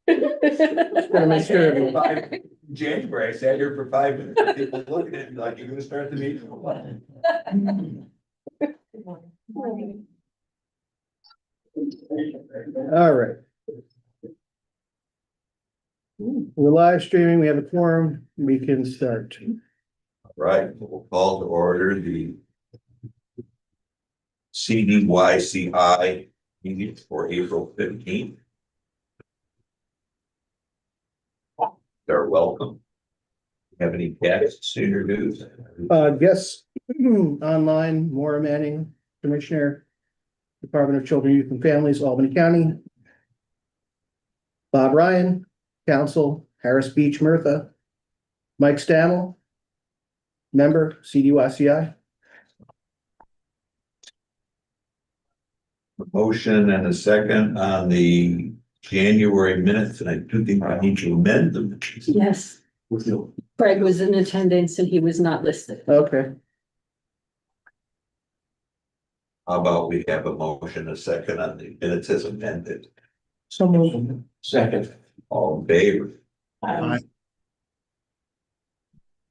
Gotta make sure. January, I sat here for 5 minutes, people looking at me like, you're gonna start the meeting. All right. We're live streaming, we have a quorum, we can start. Right, we'll call to order the CDYCI meeting for April 15th. They're welcome. Have any guests to introduce? Guests online, Maura Manning, Commissioner, Department of Children, Youth and Families, Albany County. Bob Ryan, Council, Harris Beach, Mertha. Mike Stammel, Member, CDYCI. A motion and a second on the January minutes, and I do think I need to amend them. Yes, Greg was in attendance and he was not listed. Okay, How about we have a motion, a second on the minutes as amended? so moved. Second. All in favor? Um,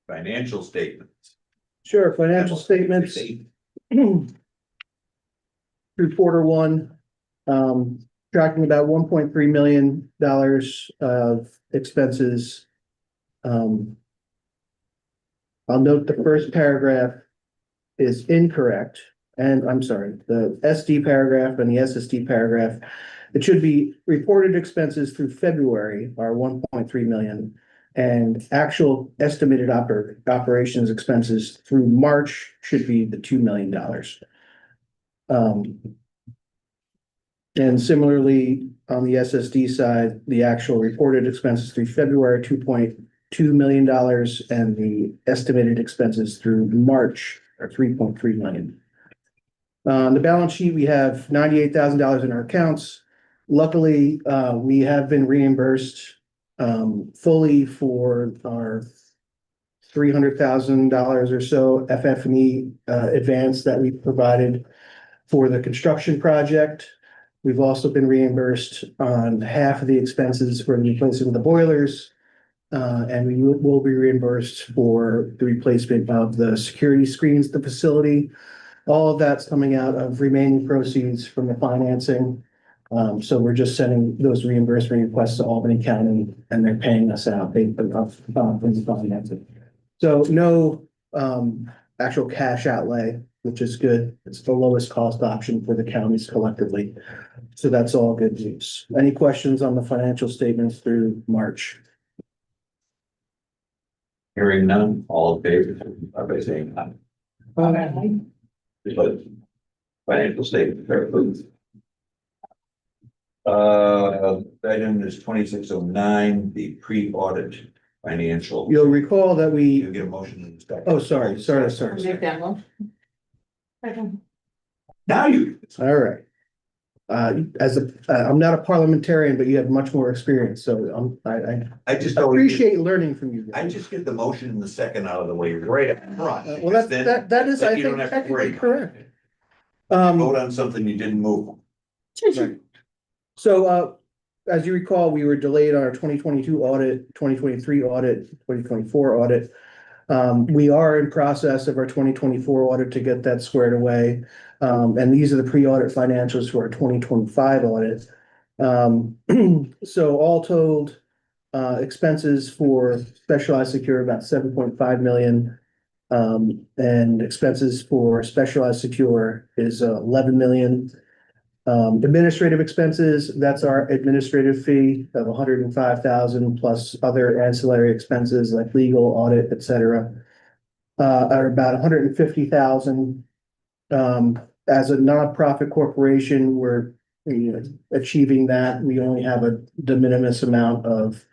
Financial statements. Sure, financial statements. Through quarter one, tracking about $1.3 million of expenses. I'll note the first paragraph is incorrect, and I'm sorry, the SD paragraph and the SSD paragraph. It should be reported expenses through February are 1.3 million, and actual estimated operations expenses through March should be the $2 million. And similarly, on the SSD side, the actual reported expenses through February, $2.2 million, and the estimated expenses through March are 3.3 million. On the balance sheet, we have $98,000 in our accounts. Luckily, we have been reimbursed fully for our $300,000 or so FF&E advance that we provided for the construction project. We've also been reimbursed on half of the expenses for replacing the boilers. And we will be reimbursed for the replacement of the security screens at the facility. All of that's coming out of remaining proceeds from the financing. So we're just sending those reimbursement requests to Albany County and they're paying us out from the financing. So no actual cash outlay, which is good. It's the lowest cost option for the counties collectively. So that's all good news. Any questions on the financial statements through March? Hearing none, all in favor, by saying aye. But financial statement, please. Item is 2609, the pre-audit financial. You'll recall that You we, get a motion in the oh, sorry. Make that one. Now you. All right. I'm not a parliamentarian, but you have much more experience, so I just appreciate learning from you. I just get the motion in the second out of the way right up front. Well, that is, I you don't think, have to worry technically about correct. Vote on something you didn't move. Right. So, as you recall, we were delayed on our 2022 audit, 2023 audit, 2024 audit. We are in process of our 2024 audit to get that squared away. And these are the pre-audit financials for our 2025 audit. So all told, expenses for specialized secure about 7.5 million. And expenses for specialized secure is 11 million. Administrative expenses, that's our administrative fee of 105,000 plus other ancillary expenses like legal, audit, et cetera, are about 150,000. As a nonprofit corporation, we're achieving that. We only have a de minimis amount of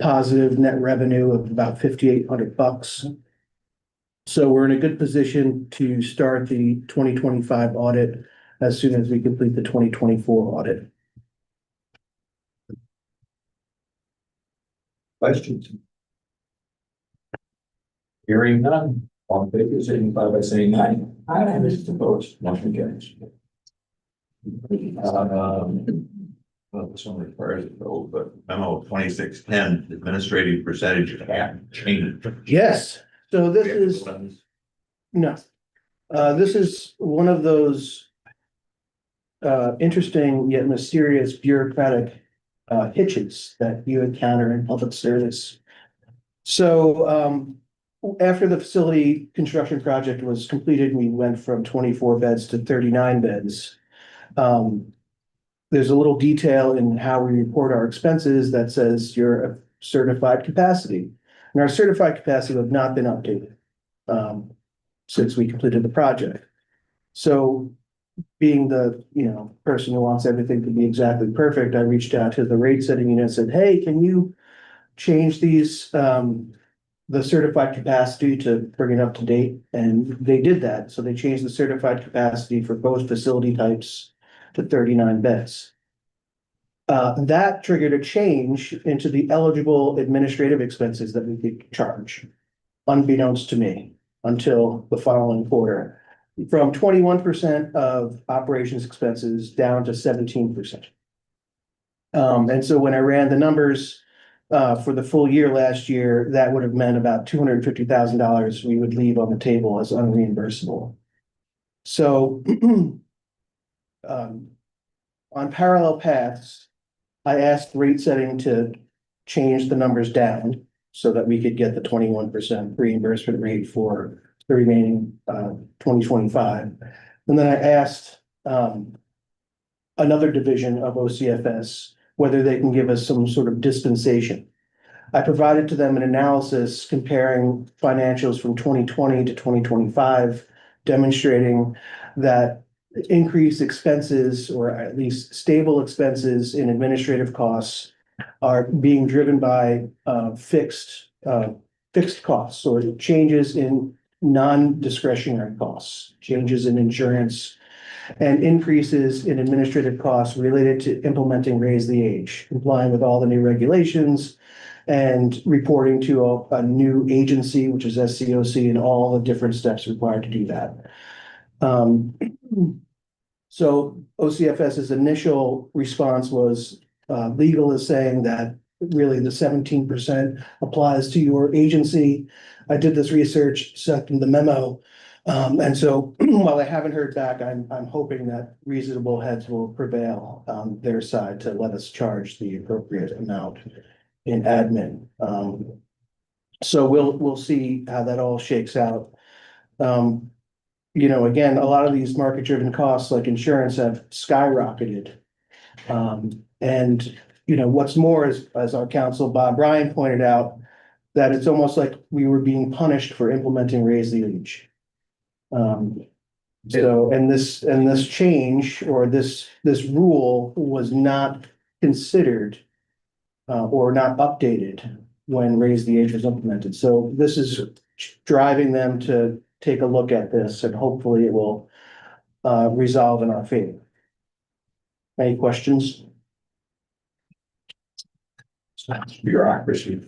positive net revenue of about $5,800. So we're in a good position to start the 2025 audit as soon as we complete the 2024 audit. Questions? Hearing none, all in favor, signify by saying aye. Aye. This is opposed, motion carries. Well, this one requires a vote, but memo 2610, administrative percentage cap change. Yes, so this is, no, this is one of those interesting yet mysterious bureaucratic hitches that you encounter in public service. So after the facility construction project was completed, we went from 24 beds to 39 beds. There's a little detail in how we report our expenses that says you're a certified capacity. And our certified capacity has not been updated since we completed the project. So being the, person who wants everything to be exactly perfect, I reached out to the rate setting unit and said, hey, can you change these, the certified capacity to bring it up to date? And they did that. So they changed the certified capacity for both facility types to 39 beds. That triggered a change into the eligible administrative expenses that we could charge, unbeknownst to me, until the following quarter, from 21% of operations expenses down to 17%. And so when I ran the numbers for the full year last year, that would have meant about $250,000 we would leave on the table as unreimbursable. So on parallel paths, I asked rate setting to change the numbers down so that we could get the 21% reimbursement rate for the remaining 2025. And then I asked another division of OCFS whether they can give us some sort of dispensation. I provided to them an analysis comparing financials from 2020 to 2025, demonstrating that increased expenses, or at least stable expenses in administrative costs, are being driven by fixed costs, or changes in non-discretionary costs, changes in insurance, and increases in administrative costs related to implementing Raise the Age, complying with all the new regulations and reporting to a new agency, which is SCOC, and all the different steps required to do that. So OCFS's initial response was, legal is saying that really the 17% applies to your agency. I did this research, sent them the memo. And so while I haven't heard back, I'm hoping that reasonable heads will prevail on their side to let us charge the appropriate amount in admin. So we'll see how that all shakes out. Again, a lot of these market-driven costs like insurance have skyrocketed. And what's more is, as our counsel Bob Ryan pointed out, that it's almost like we were being punished for implementing Raise the Age. So, and this change, or this rule was not considered or not updated when Raise the Age was implemented. So this is driving them to take a look at this, and hopefully it will resolve in our favor. Any questions? Bureaucracy.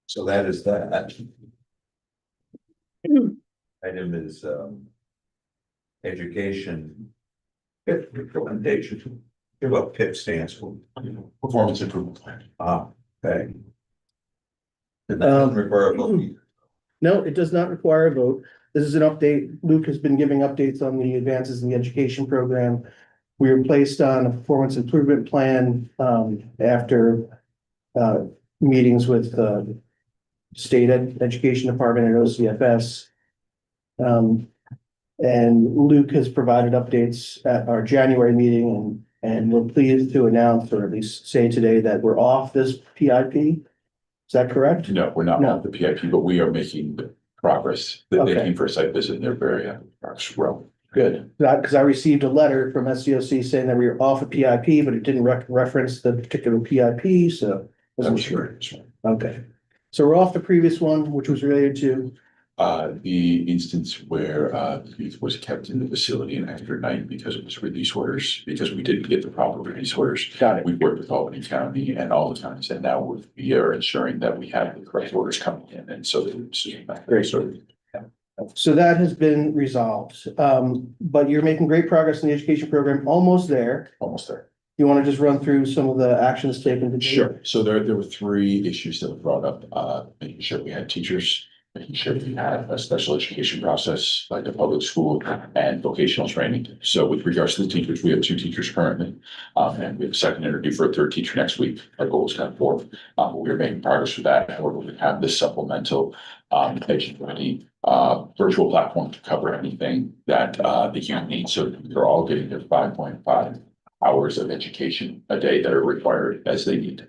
So that is that. Item is education. PIP recommendation. What PIP stands for? Performance improvement plan. Okay. It doesn't require a vote either. No, it does not require a vote. This is an update. Luke has been giving updates on the advances in the education program. We were placed on a performance improvement plan after meetings with the state education department and OCFS. And Luke has provided updates at our January meeting, and we're pleased to announce, or at least say today, that we're off this PIP. Is that correct? No, we're not No. on the PIP, but we are making progress. They Okay. came for a site visit and they're very well. Good, because I received a letter from SCOC saying that we were off a PIP, but it didn't reference the particular PIP, so. Wasn't sure. Okay, so we're off the previous one, which was related to. The instance where the youth was kept in the facility an extra night because it was release orders, because we didn't get the proper release orders. Got it. We worked with Albany County and all the counties, and now we are ensuring that we have the correct orders coming in, and so. Great. So So that has been resolved. But you're making great progress in the education program, almost there. Almost there. You want to just run through some of the actions taken to date? Sure. So there were three issues that were brought up, making sure we had teachers, making sure we had a special education process like a public school and vocational training. So with regards to the teachers, we have two teachers currently. And we have a second interview for a third teacher next week. Our goal is to have fourth. We're making progress with that. However, we have this supplemental educating virtual platform to cover anything that the youth needs. So they're all getting their 5.5 hours of education a day that are required as they need.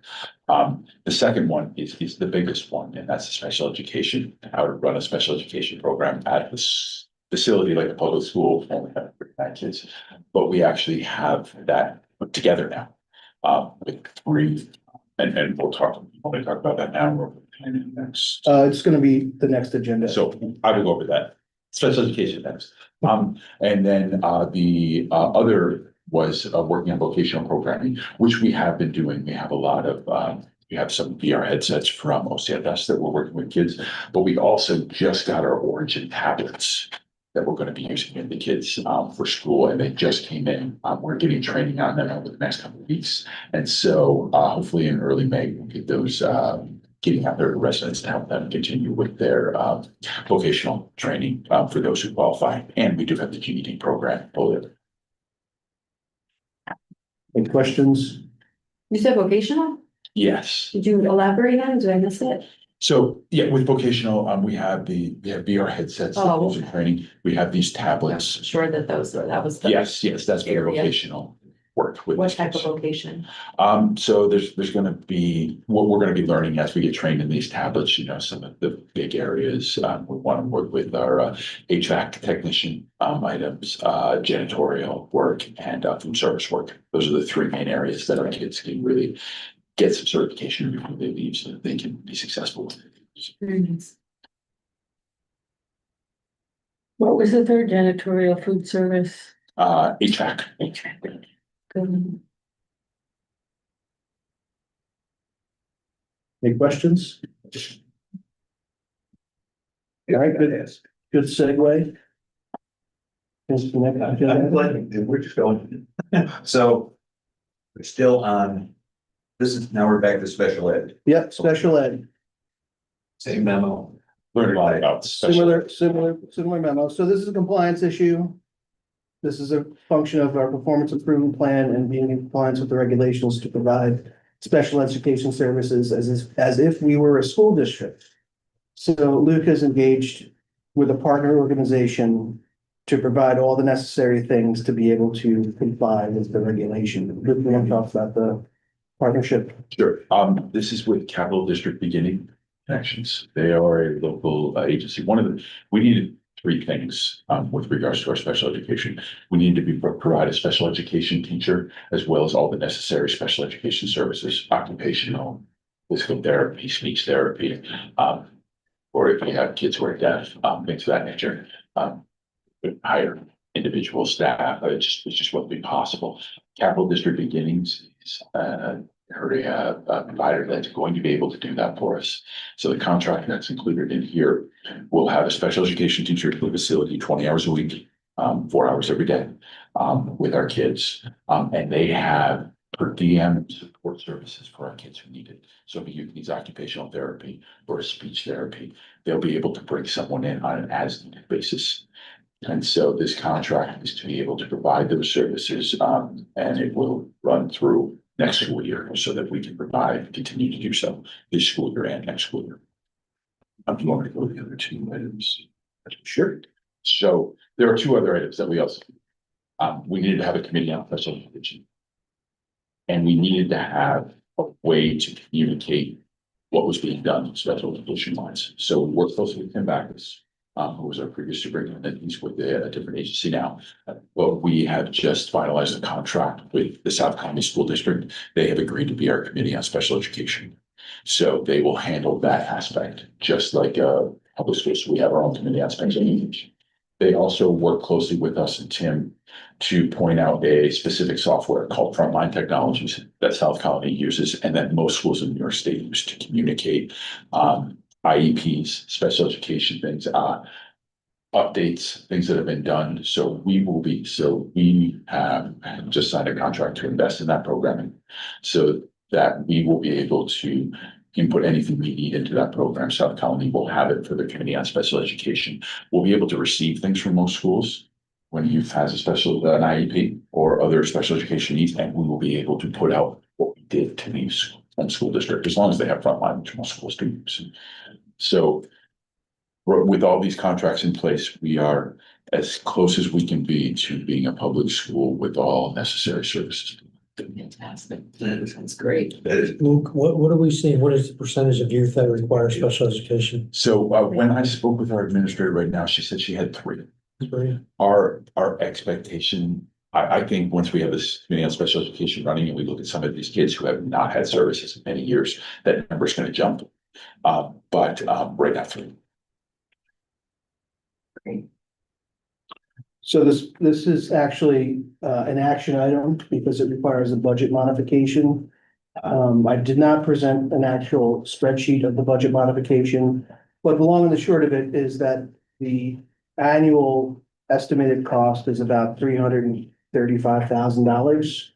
The second one is the biggest one, and that's the special education, how to run a special education program at this facility like a public school, only have 39 kids. But we actually have that put together now, with three, and we'll talk about that now. Or next. It's gonna be the next agenda. So I will go over that. Special education next. And then the other was working on vocational programming, which we have been doing. We have a lot of we have some VR headsets from OCFS that we're working with kids, but we also just got our Origin tablets that we're going to be using with the kids for school, and they just came in. We're getting training on them over the next couple of weeks, and so hopefully in early May we'll get those getting out there to residents to help them continue with their vocational training for those who qualify. And we do have the GED program. Any questions? You said vocational? Yes. Did you elaborate on it? Did I miss it? So yeah, with vocational, we have VR headsets that Oh, use in training. We have these tablets. Sure that that was the. Yes, that's for the area. vocational work with. What these type of kids. vocation? So there's gonna be, what we're gonna be learning as we get trained in these tablets, you know, some of the big areas. We want to work with our HVAC technician items, janitorial work and food service work. Those are the three main areas that our kids can really get some certification before they leave so that they can be successful. Very nice. What was the third? Janitorial, food service? HVAC. Good. Any questions? All right, good segue. Here's the next I'm agenda. glad we're just going. So we're still on, now we're back to special ed, Yep, special ed, same memo. Learning a lot about special. similar memo. So this is a compliance issue. This is a function of our performance improvement plan and being in compliance with the regulations to provide special education services as if we were a school district. So Luke has engaged with a partner organization to provide all the necessary things to be able to comply with the regulation. Luke, we want to talk about the partnership. Sure. This is with Capital District Beginning Connections. They are a local agency. We needed three things with regards to our special education. We needed to provide a special education teacher, as well as all the necessary special education services, occupational, physical therapy, speech therapy, or if you have kids who are deaf, things of that nature. Hire individual staff. It's just wouldn't be possible. Capital District Beginnings is a provider that's going to be able to do that for us. So the contract that's included in here will have a special education teacher at the facility 20 hours a week, 4 hours every day, with our kids. And they have per diem support services for our kids who need it. So if a youth needs occupational therapy or speech therapy, they'll be able to bring someone in on an as needed basis. And so this contract is to be able to provide those services, and it will run through next school year so that we can continue to do so this school year and next school year. I'm going to go to the other two items. Sure. So there are two other items that we also, we needed to have a committee on special education. And we needed to have a way to communicate what was being done in special education lines. So we worked closely with Tim Backus, who was our previous superintendent. He's with a different agency now. But we have just finalized a contract with the South County School District. They have agreed to be our committee on special education. So they will handle that aspect, just like public schools. We have our own committee on special education. They also work closely with us and Tim to point out a specific software called Frontline Technologies that South County uses and that most schools in New York State use to communicate IEPs, special education things. updates, things that have been done. So we have just signed a contract to invest in that programming. So that we will be able to input anything we need into that program. South Colony will have it for the Committee on Special Education. We'll be able to receive things from most schools when youth has an IEP or other special education needs, and we will be able to put out what we did to these school district, as long as they have frontline, which most schools do. So with all these contracts in place, we are as close as we can be to being a public school with all necessary services. Fantastic. That's great. That is, Luke, what are we seeing? What is the percentage of youth that require special education? So when I spoke with our administrator right now, she said she had 3. Three? Our expectation, I think once we have this committee on special education running and we look at some of these kids who have not had services in many years, that number is going to jump. But right now 3. So this is actually an action item because it requires a budget modification. I did not present an actual spreadsheet of the budget modification, but the long and the short of it is that the annual estimated cost is about $335,000.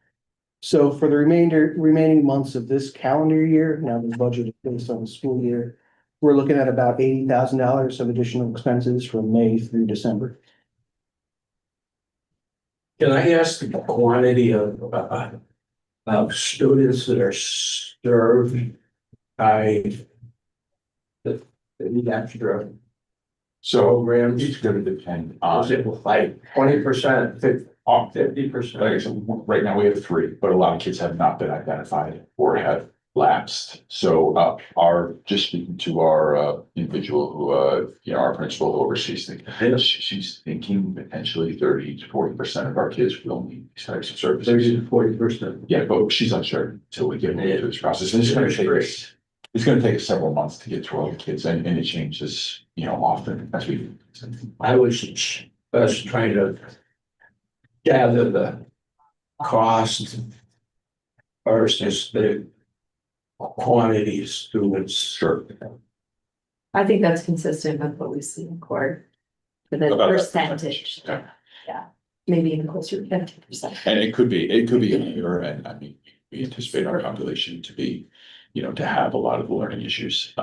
So for the remaining months of this calendar year, now the budget is based on the school year, we're looking at about $80,000 of additional expenses from May through December. Can I ask the quantity of students that are served by the extra So programs? it's going to depend Is on, it like 20%, 50%? like I said, right now we have 3, but a lot of kids have not been identified or have lapsed. So just speaking to our individual who, our principal who oversees things, she's thinking potentially 30 to 40% of our kids will need these types of services. 30 to 40%. Yeah, but she's unsure until we get into this process. And it's going to take us several months to get through all the kids, and it changes, often as we. I was trying to gather the cost versus the quantity of students. Sure. I think that's consistent with what we see in court. For the About that percentage, Yeah. yeah, maybe even closer to 50%. And it could be a year, and I mean, we anticipate our population to be, to have a lot of learning issues.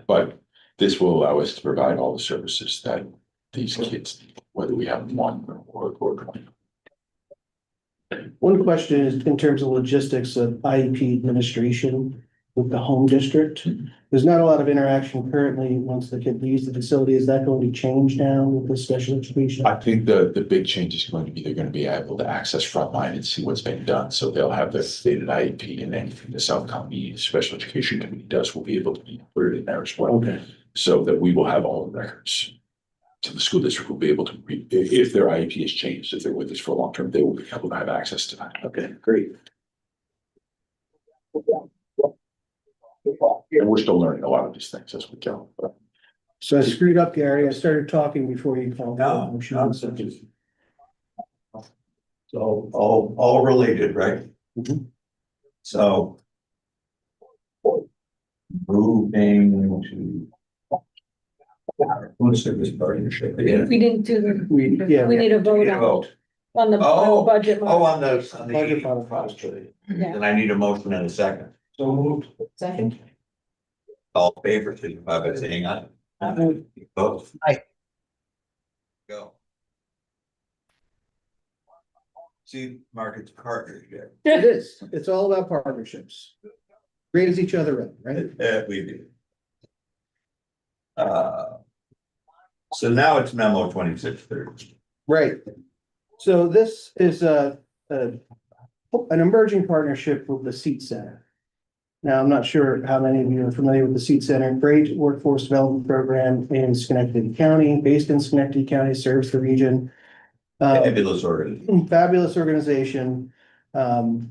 But this will allow us to provide all the services that these kids need, whether we have 1 or 20. One question is in terms of logistics of IEP administration with the home district. There's not a lot of interaction currently once the kid leaves the facility. Is that going to change now with the special education? I think the big change is going to be they're going to be able to access Frontline and see what's been done. So they'll have their stated IEP, and anything the South County Special Education Committee does will be able to be included in there as well. Okay. So that we will have all the records. So the school district will be able to if their IEP is changed, if they're with us for a long term, they will be able to have access to that. Okay, great. And we're still learning a lot of these things as we go. But So I screwed up, Gary. I started talking before you called. no, so all related, right? Mhm. So. Moving to. What's this partnership? Yeah. We didn't do the, We need a vote on the budget. On the Budget modification. Yeah. Then I need a motion and a second. So moved. Second. All in favor, signify by saying aye. Both. Aye. Go. See, Mark, it's partnership. It is. It's all about partnerships. Raise each other up, right? We do. So now it's memo 2630. Right. So this is an emerging partnership with the Seat Center. Now, I'm not sure how many of you are familiar with the Seat Center. Great workforce development program in Schenectady County, based in Schenectady County, serves the region. Fabulous organization. Fabulous organization.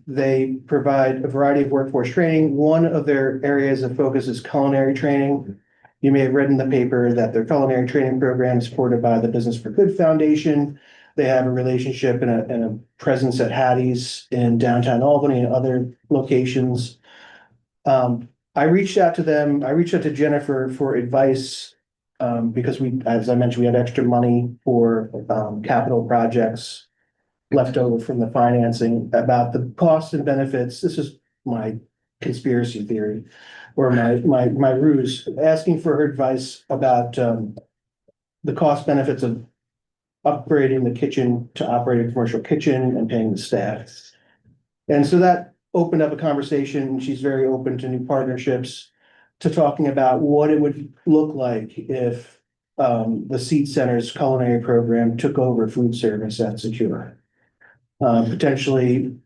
They provide a variety of workforce training. One of their areas of focus is culinary training. You may have read in the paper that their culinary training program is supported by the Business for Good Foundation. They have a relationship and a presence at Hattie's in downtown Albany and other locations. I reached out to them. I reached out to Jennifer for advice because we, as I mentioned, we had extra money for, capital projects left over from the financing about the costs and benefits. This is my conspiracy theory or my ruse, asking for her advice about, the cost benefits of upgrading the kitchen to operate a commercial kitchen and paying the staff. And so that opened up a conversation. She's very open to new partnerships, to talking about what it would look like if the Seed Center's culinary program took over food service at Secure. Potentially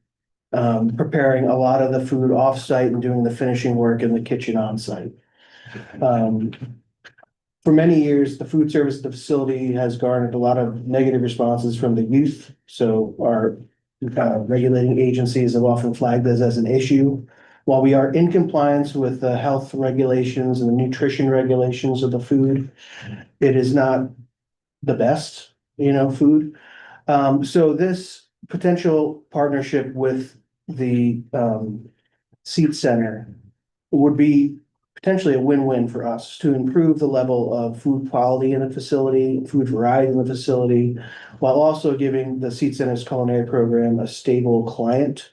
preparing a lot of the food off-site and doing the finishing work in the kitchen on-site. For many years, the food service at the facility has garnered a lot of negative responses from the youth. So our regulating agencies have often flagged this as an issue. While we are in compliance with the health regulations and the nutrition regulations of the food, it is not the best, food. So this potential partnership with the Seed Center would be potentially a win-win for us to improve the level of food quality in the facility, food variety in the facility, while also giving the Seed Center's culinary program a stable client,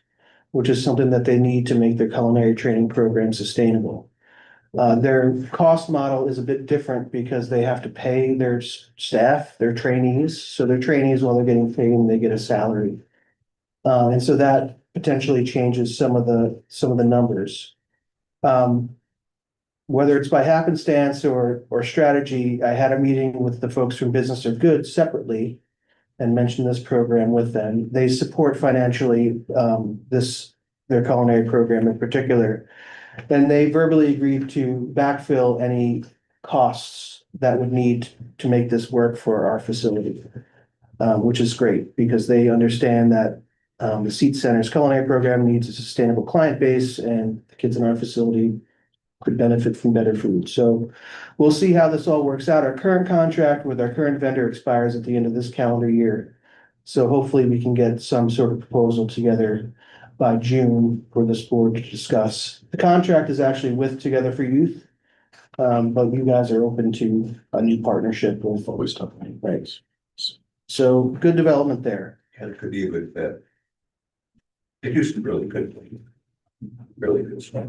which is something that they need to make their culinary training program sustainable. Their cost model is a bit different because they have to pay their staff, their trainees. So their trainees, while they're getting paid, they get a salary. And so that potentially changes some of the numbers. Whether it's by happenstance or strategy, I had a meeting with the folks from Business or Good separately and mentioned this program with them. They support financially their culinary program in particular. And they verbally agreed to backfill any costs that would need to make this work for our facility, which is great because they understand that the Seed Center's culinary program needs a sustainable client base, and the kids in our facility could benefit from better food. So we'll see how this all works out. Our current contract with our current vendor expires at the end of this calendar year. So hopefully we can get some sort of proposal together by June for this board to discuss. The contract is actually with Together for Youth. But you guys are open to a new partnership with, Always tough. right? So good development there. And it could be a good fit. It used to be really good. Really good stuff.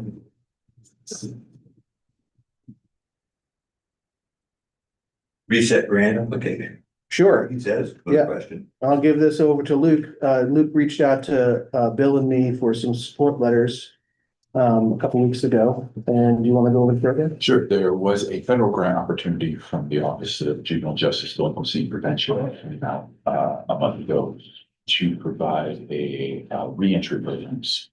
Reset grant application. Sure. He says, Yeah. good question. I'll give this over to Luke. Luke reached out to Bill and me for some support letters a couple weeks ago. And do you want to go over it again? Sure, there was a federal grant opportunity from the Office of Juvenile Justice Delinquency Prevention about a month ago to provide a reentry programs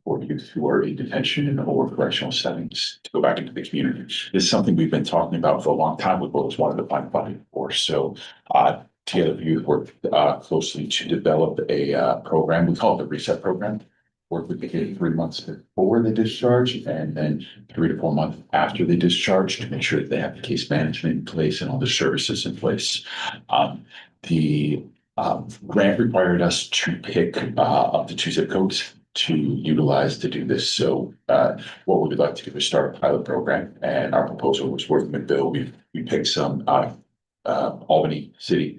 for youth who are in detention or correctional settings to go back into the community. This is something we've been talking about for a long time. We've always wanted to find funding for. So Together for Youth worked closely to develop a program. We call it the Reset Program. Work with the kid 3 months before they discharge and then 3 to 4 months after they discharge to make sure that they have the case management in place and all the services in place. The grant required us to pick up to 2 zip codes to utilize to do this. So what we would like to do is start a pilot program, and our proposal was working with Bill. We picked some Albany City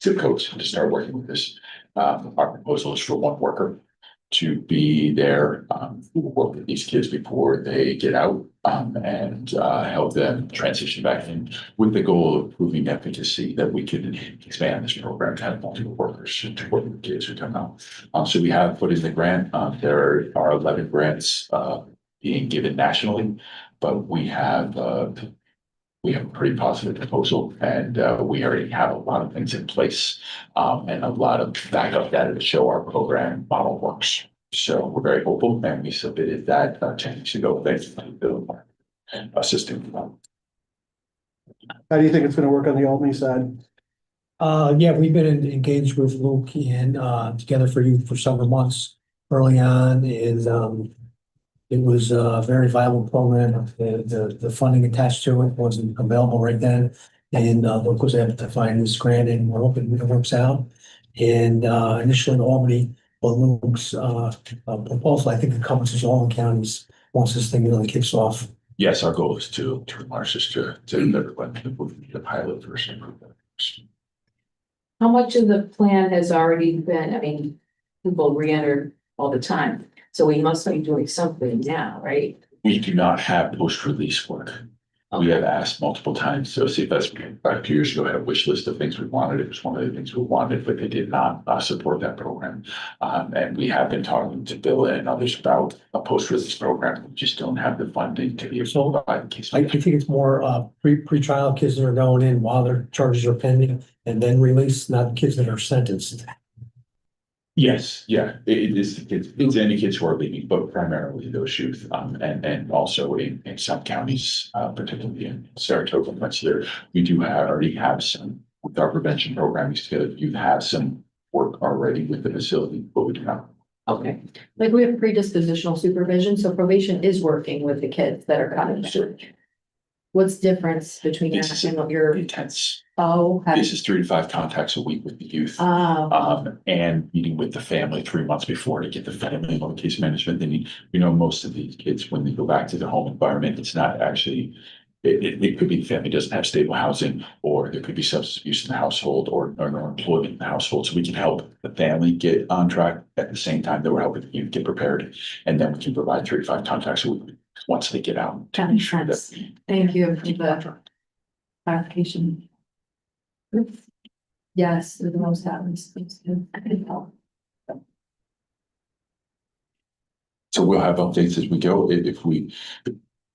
zip codes to start working with this. Our proposal is for 1 worker to be there, work with these kids before they get out, and help them transition back in with the goal of proving efficacy that we could expand this program to have multiple workers to work with kids who come out. So we have put in the grant. There are 11 grants being given nationally, but we have a pretty positive proposal, and we already have a lot of things in place and a lot of backup data to show our program model works. So we're very hopeful, and we submitted that 10 weeks ago. Thanks to Bill assisting. How do you think it's going to work on the Albany side? Yeah, we've been engaged with Luke and Together for Youth for several months early on, and it was a very viable program. The funding attached to it wasn't available right then. And Luke was able to find this grant, and we're hoping it works out. And initially in Albany, but Luke's proposal, I think, encompasses all the counties once this thing really kicks off. Yes, our goal is to enlarge this to everyone, the pilot first. And improve that first. How much of the plan has already been, I mean, people re-enter all the time, so we must be doing something now, right? We do not have post-release work. We have asked multiple times, so see, that's 5 years ago, I had a wish list of things we wanted. It was one of the things we wanted, but they did not support that program. And we have been talking to Bill and others about a post-release program. We just don't have the funding to be able to provide in case. I think it's more, pre-trial kids that are going in while their charges are pending and then released, not kids that are sentenced. Yes, yeah, it is, it's any kids who are leaving, but primarily those youth, and also in some counties, particularly in Saratoga, much there, we do already have some, with our prevention programs together, you have some work already with the facility, but we do not. Okay, like we have predispositional supervision, so probation is working with the kids that are coming. What's the difference between This that is and what you're, intense. oh, This is 3 to 5 contacts a week with the youth. um, And meeting with the family 3 months before to get the family on case management. They need, most of these kids, when they go back to the home environment, it's not actually, it could be the family doesn't have stable housing, or there could be substance abuse in the household or no employment in the household. So we can help the family get on track at the same time that we're helping the youth get prepared. And then we can provide 3 to 5 contacts a week once they get out. that makes sense. Thank you for the clarification. Yes, the most happens. I can help. So we'll have updates as we go. If we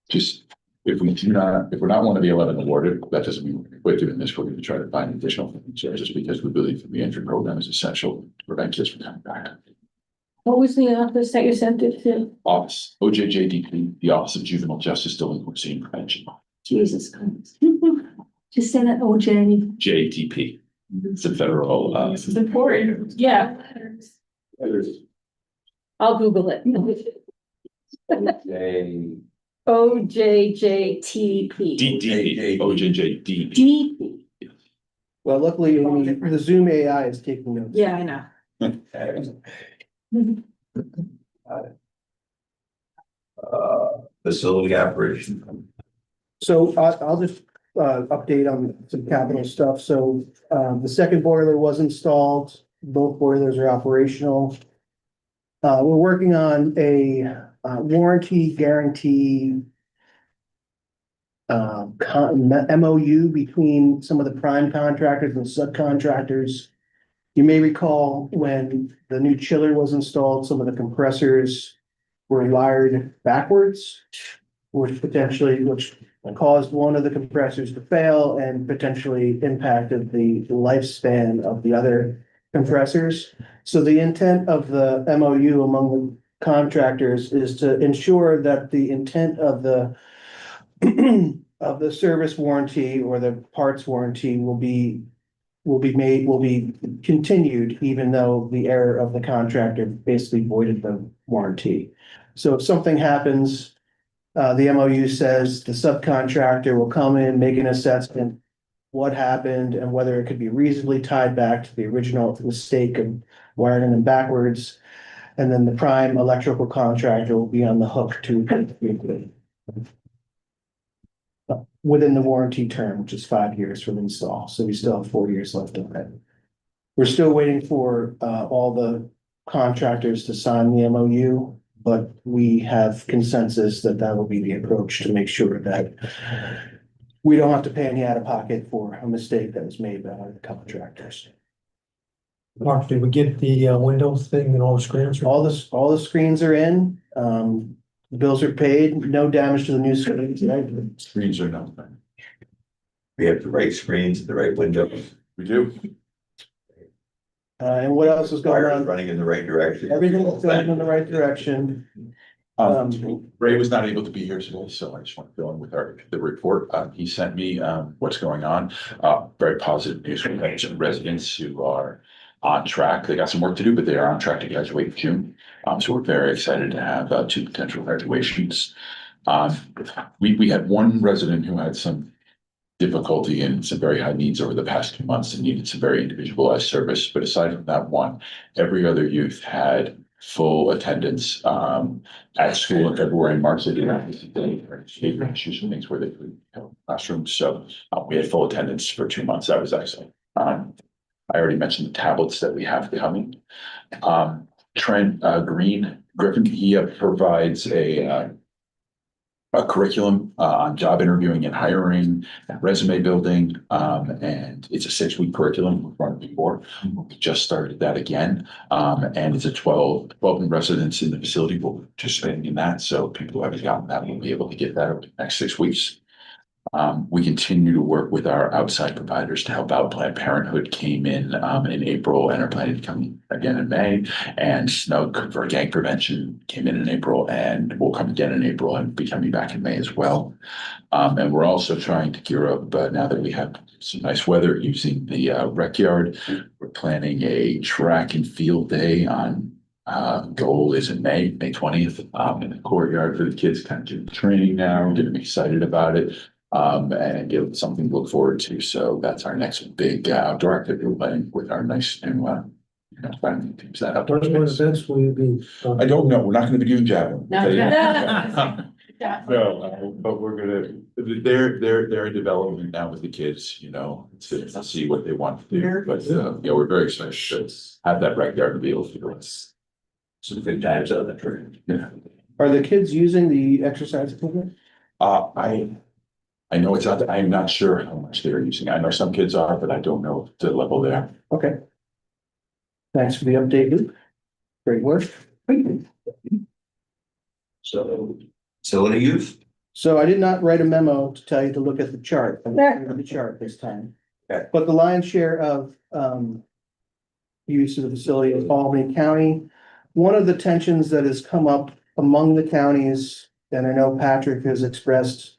just, if we're not one of the 11 awarded, that doesn't mean we're doing this. We're going to try to find additional services because we believe the entry program is essential to prevent kids from coming back. What was the office that you sent it to? Office, OJJDP, the Office of Juvenile Justice Delinquency and Prevention. Jesus Christ. Just say that OJ. JDP. It's a federal, This is important. Yeah, I'll Google it. OJJTP. DDP, OJJDP. DP. Well, luckily, the Zoom AI is taking notes. Yeah, I know. Facility operation. So I'll just update on some capital stuff. So the second boiler was installed. Both boilers are operational. We're working on a warranty guarantee MOU between some of the prime contractors and subcontractors. You may recall when the new chiller was installed, some of the compressors were wired backwards, which caused one of the compressors to fail and potentially impacted the lifespan of the other compressors. So the intent of the MOU among the contractors is to ensure that the intent of the of the service warranty or the parts warranty will be continued, even though the error of the contractor basically voided the warranty. So if something happens, the MOU says the subcontractor will come in, make an assessment, what happened and whether it could be reasonably tied back to the original mistake of wiring them backwards. And then the prime electrical contractor will be on the hook to within the warranty term, which is 5 years from install. So we still have 4 years left on it. We're still waiting for all the contractors to sign the MOU, but we have consensus that that will be the approach to make sure that we don't have to pay any out of pocket for a mistake that was made by the contractors. Mark, did we get the Windows thing and all the screens? All the screens are in, the bills are paid, no damage to the new screens, right? Screens are not. We have the right screens, the right windows. We do. And what else is going Wires on? running in the right direction. Everything's going in the right direction. Ray was not able to be here today, so I just want to go in with the report. He sent me what's going on. Very positive news from residents who are on track. They got some work to do, but they are on track to graduate in June. So we're very excited to have 2 potential graduations. We had one resident who had some difficulty and some very high needs over the past 2 months and needed some very individualized service. But aside from that one, every other youth had full attendance, at school in February and March. They did not visit any behavior issues and things where they could have classrooms. So, we had full attendance for 2 months. That was excellent. I already mentioned the tablets that we have coming. Trent, Green, Griffin, he provides a curriculum on job interviewing and hiring, and resume building, and it's a 6-week curriculum. We've run it before. We just started that again, and it's a 12 residents in the facility will be participating in that. So people who haven't gotten that will be able to get that over the next 6 weeks. We continue to work with our outside providers to help out. Planned Parenthood came in April and are planning to come again in May. And Snug for gang prevention came in April and will come again in April and be coming back in May as well. And we're also trying to gear up, now that we have some nice weather, using the rec yard. We're planning a track and field day on goal is in May 20th, in the courtyard for the kids, kind of doing training now, getting excited about it. And give something to look forward to. So that's our next big outdoor activity we're playing with our nice new, planning teams that outdoor What space. events will you be? I don't know. We're not going to be doing javelin. No. No, but we're gonna, they're in development now with the kids, to see what they want to do. But, we're very excited to have that backyard to be able to do it. Some good times out of the trip. Yeah. Are the kids using the exercise equipment? I know it's out, I'm not sure how much they're using. I know some kids are, but I don't know the level there. Okay. Thanks for the update, Luke. Great work. So, facility use? So I did not write a memo to tell you to look at the chart. I'm looking at the chart this time. Okay. But the lion's share of use of the facility is Albany County. One of the tensions that has come up among the counties, and I know Patrick has expressed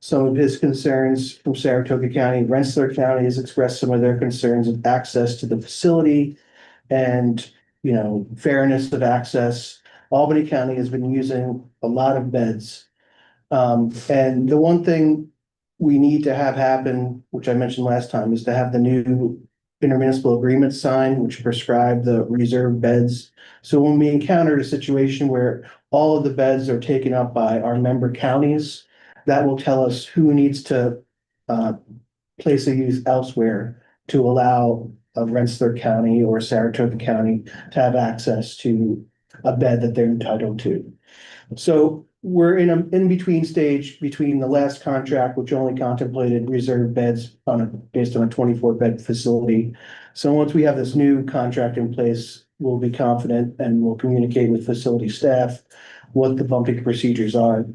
some of his concerns from Saratoga County. Rensselaer County has expressed some of their concerns of access to the facility and, fairness of access. Albany County has been using a lot of beds. And the one thing we need to have happen, which I mentioned last time, is to have the new intermunicipal agreement signed, which prescribe the reserved beds. So when we encounter a situation where all of the beds are taken up by our member counties, that will tell us who needs to place a youth elsewhere to allow a Rensselaer County or Saratoga County to have access to a bed that they're entitled to. So we're in an in-between stage between the last contract, which only contemplated reserved beds based on a 24-bed facility. So once we have this new contract in place, we'll be confident and we'll communicate with facility staff what the bumping procedures are.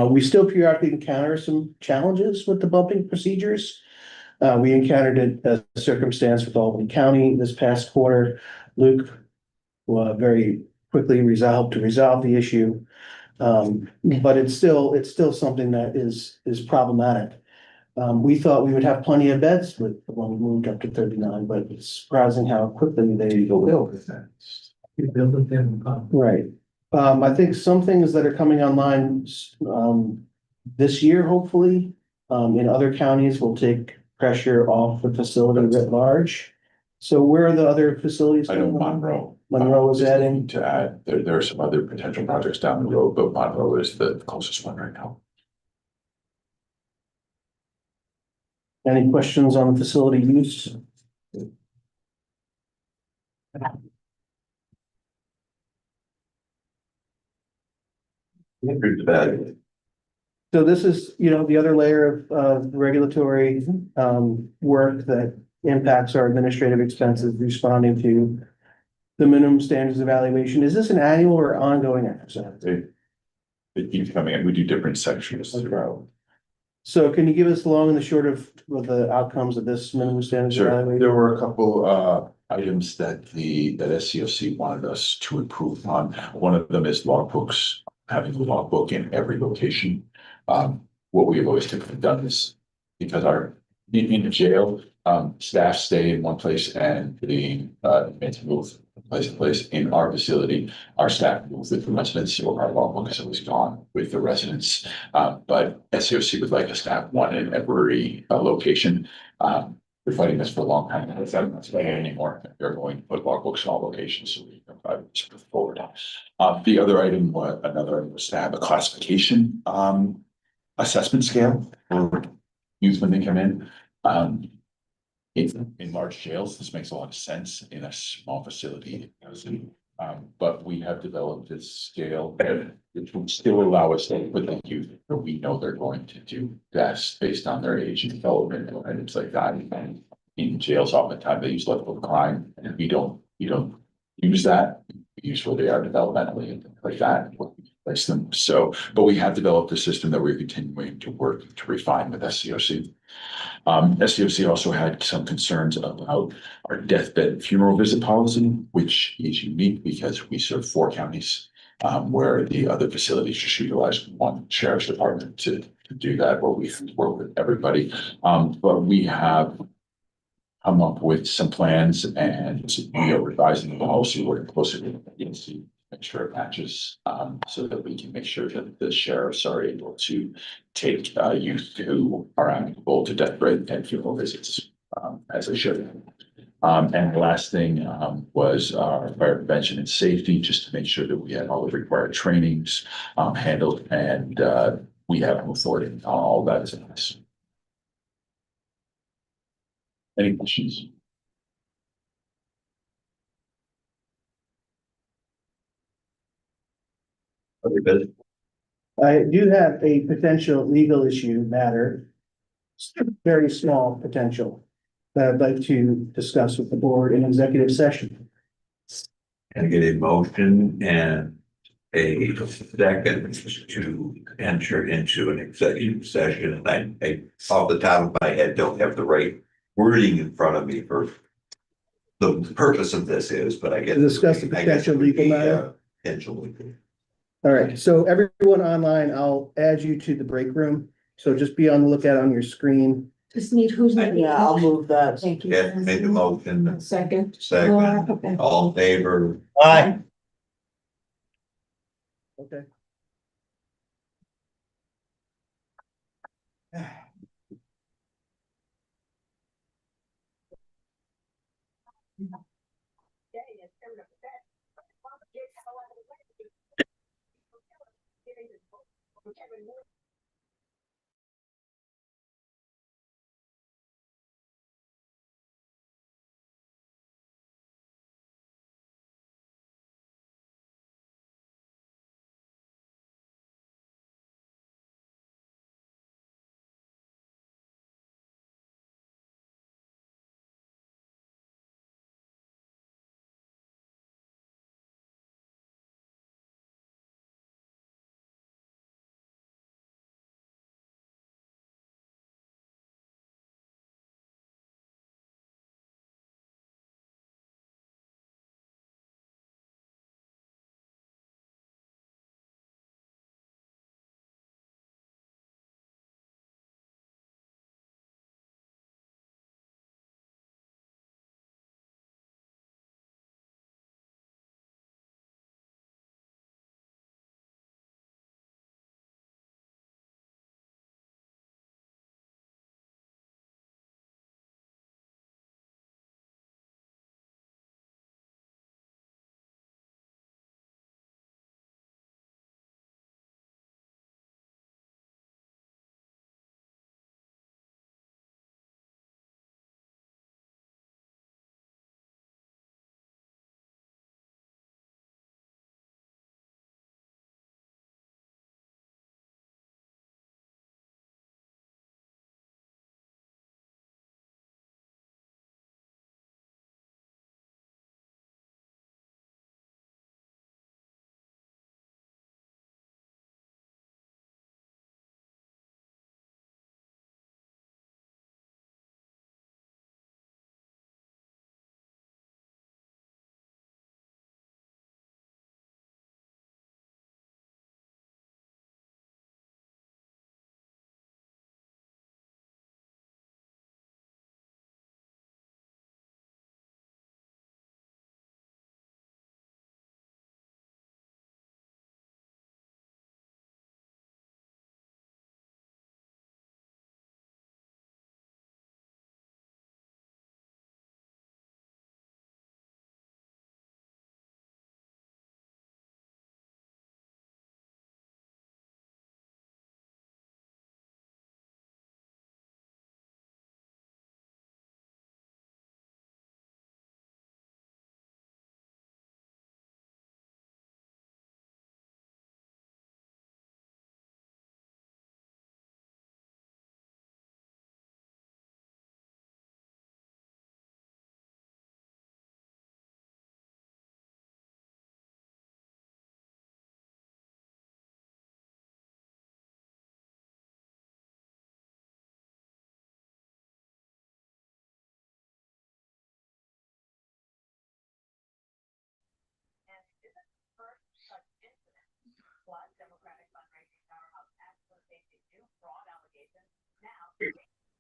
We still periodically encounter some challenges with the bumping procedures. We encountered a circumstance with Albany County this past quarter. Luke very quickly resolved the issue. But it's still something that is problematic. We thought we would have plenty of beds when we moved up to 39, but it's surprising how quickly they build. You build it there. Right. I think some things that are coming online this year, hopefully, in other counties will take pressure off the facility writ large. So where are the other facilities? I know Monroe. Monroe is adding. To add, there are some other potential projects down the road, but Monroe is the closest one right now. Any questions on facility use? Here's the bad. So this is, the other layer of regulatory work that impacts our administrative expenses responding to the minimum standards evaluation. Is this an annual or ongoing exercise? It keeps coming in. We do different sections throughout. So can you give us the long and the short of the outcomes of this minimum standards Sure, evaluation? there were a couple items that that SCOC wanted us to improve on. One of them is logbooks, having a logbook in every location. What we have always typically done is because in the jail, staff stay in one place and the inmates move place to place. In our facility, our staff moves with the residents, so our logbook is always gone with the residents. But SCOC would like us to have one in every location. We're fighting this for a long time, and it's not anymore. They're going to put logbooks in all locations, so we move forward. The other item, another item was to have a classification, assessment scale for youth when they come in. In large jails, this makes a lot of sense. In a small facility, it doesn't. But we have developed this scale which would still allow us to put the youth where we know they're going to do best based on their age and development and items like that. And in jails, oftentimes they use level of crime, and we don't use that. We use where they are developmentally and things like that. Place them. So, but we have developed a system that we're continuing to work to refine with SCOC. SCOC also had some concerns about our deathbed and funeral visit policy, which is unique because we serve 4 counties, where the other facilities just utilize one sheriff's department to do that, where we work with everybody. But we have come up with some plans and we are revising the policy, working closely with the agency, make sure it matches, so that we can make sure that the sheriffs are able to take youth who are applicable to deathbed and funeral visits, as they should. And the last thing was our fire prevention and safety, just to make sure that we had all the required trainings handled, and we have moved forward on all that is nice. Any questions? Other business? I do have a potential legal issue matter. Very small potential that I'd like to discuss with the board in executive session. And get a motion and a second to enter into an executive session. And I, off the top of my head, don't have the right wording in front of me for the purpose of this is, but I guess. To discuss the potential legal matter? Potential legal. All right, so everyone online, I'll add you to the break room. So just be on the lookout on your screen. Just need who's. Yeah, I'll move that. Thank you. Yeah, make the motion, Second. second, Okay. all in favor. Aye. Okay.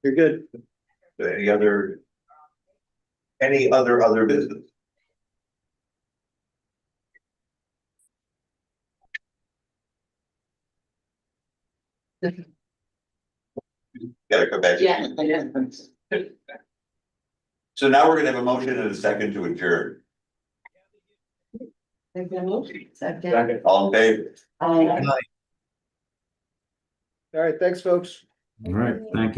You're good. Any other business? Gotta come back. Yeah. So now we're gonna have a motion and a second to adjourn. Second. All in favor? All right, thanks, folks. All right, thank you.